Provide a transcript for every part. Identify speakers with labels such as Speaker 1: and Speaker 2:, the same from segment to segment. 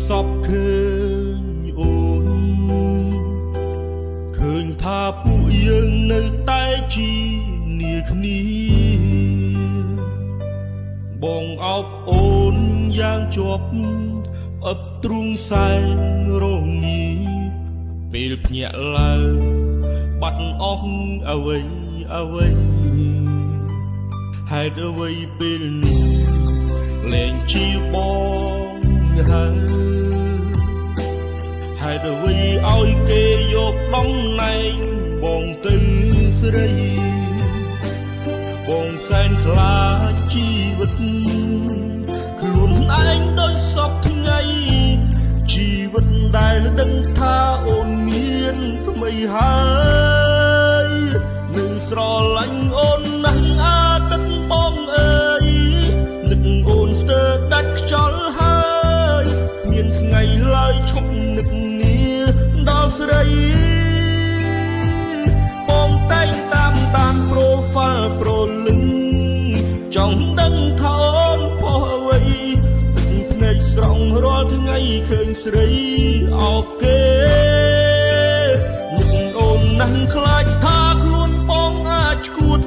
Speaker 1: សពឃើញអូនឃើញថាពួកយើងនៅតែជានាគ្នាបងអោបអូនយ៉ាងជាប់អឹបទ្រូងសែងរងាពេលភ្ញាក់ឡើងបាត់អស់អ្វីហេតុអ្វីពេលនេះលែងជាបងហើយហេតុអ្វីឲ្យគេយកតំណែងបងទៅស្រីបងសែនខ្លាចជីវិតខ្លួនឯងដោយសពថ្ងៃជីវិតដែលដឹងថាអូនមានថ្មីហើយនឹងស្រឡាញ់អូនណាស់អាទិត្យបងអើយនឹកអូនស្ទើរដាច់ខ្យល់ហើយគ្មានថ្ងៃឡើយឈប់នឹកនាដល់ស្រីបងតែងតាមដាន profile ប្រលឹងចង់ដឹងថាអូនពោះអ្វីទឹកភ្នែកស្រង់រាល់ថ្ងៃឃើញស្រីអូខេនឹកអូនណាស់ខ្លាចថាខ្លួនបងអាចឈួត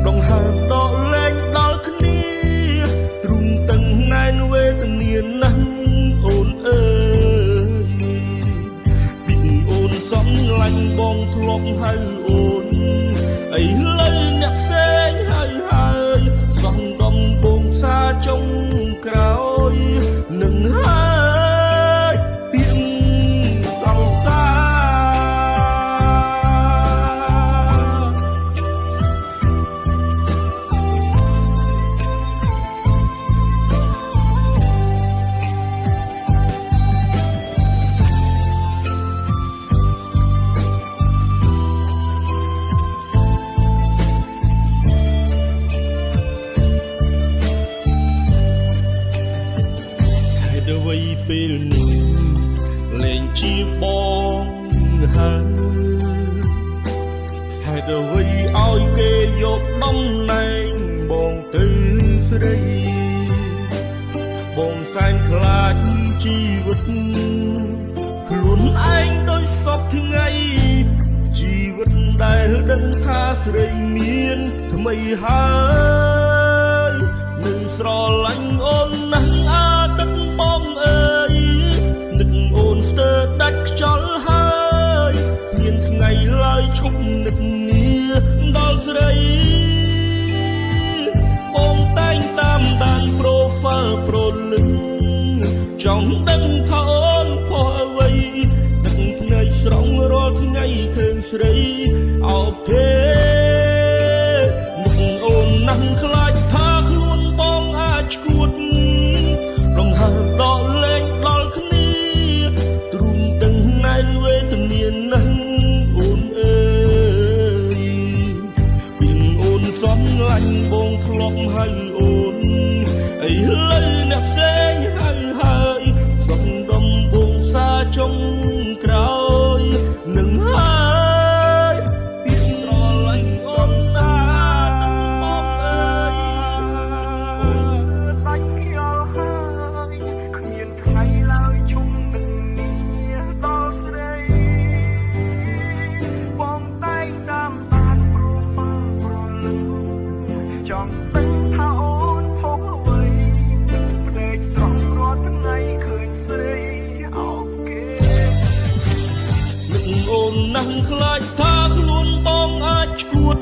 Speaker 1: ដងហើមដកលែងដល់គ្នាទ្រូងតឹងណែនវេទនាណាស់អូនអើយពីអូនសំឡាញ់បងធ្លាប់ហៅអូនឥឡូវអ្នកផ្សេងហើយសំដំបងសាចុងក្រោយនឹងហើយពីសង្សារពេលនេះលែងជាបងហើយហេតុអ្វីឲ្យគេយកតំណែងបងទៅស្រីបងសែនខ្លាចជីវិតខ្លួនឯងដោយសពថ្ងៃជីវិតដែលដឹងថាស្រីមានថ្មីហើយនឹងស្រឡាញ់អូនណាស់អាទិត្យបងអើយនឹកអូនស្ទើរដាច់ខ្យល់ហើយគ្មានថ្ងៃឡើយឈប់នឹកនាដល់ស្រីបងតែងតាមដាន profile ប្រលឹងចង់ដឹងថាអូនផុសអ្វីទឹកភ្នែកស្រង់រាល់ថ្ងៃឃើញស្រីអូខេនឹកអូនណាស់ខ្លាចថាខ្លួនបងអាចឈួតដងហើមដកលែងដល់គ្នាទ្រូងតឹងណែនវេទនាណាស់អូនអើយពីអូនសំឡាញ់បងធ្លាប់ហៅអូនឥឡូវអ្នកផ្សេងហើយសំដំបងសាចុងក្រោយនឹងហើយពីស្រឡាញ់អូនសាបងអើយដាច់ខ្យល់ហើយគ្មានថ្ងៃឡើយឈប់នឹកនាដល់ស្រីបងតែងតាមដាន profile ប្រលឹងចង់ដឹងថាអូនផុសអ្វីភ្នែកស្រស់រាល់ថ្ងៃឃើញស្រីអូខេនឹកអូនណាស់ខ្លាចថាខ្លួនបងអាចឈួត